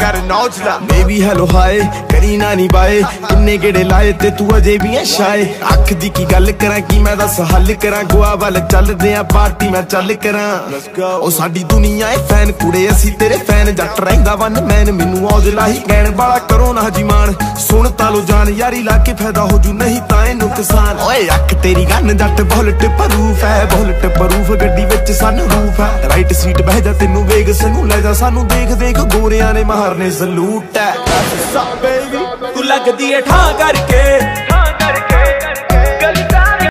कर नौजला। Baby hello hi करी ना नी बाए, किन्ने गेड़े लाए ते तू अजे भी है शाए। अख दी की गल करा की मैं दस हल करा, गोआ वाल चलदे आ पार्टी मैं चल करा। ओ साडी दुनिया है फैन कुड़े असी तेरे फैन, जट रहिंदा वन मैन मैनू औजला ही कहण वाला करो ना हजीमान। सुन तालो जान यारी ला के फायदा हो जू नहीं ताए नुकसान। ओए अख तेरी गन जट बुलेट प्रूफ है, बुलेट प्रूफ गड्डी विच सन रूफ है। राइट सीट बह जा तेनू वेग सनू ले जा, सानू देख देख गोरियां ने मारने सलूट है। तू लगदी है ठां करके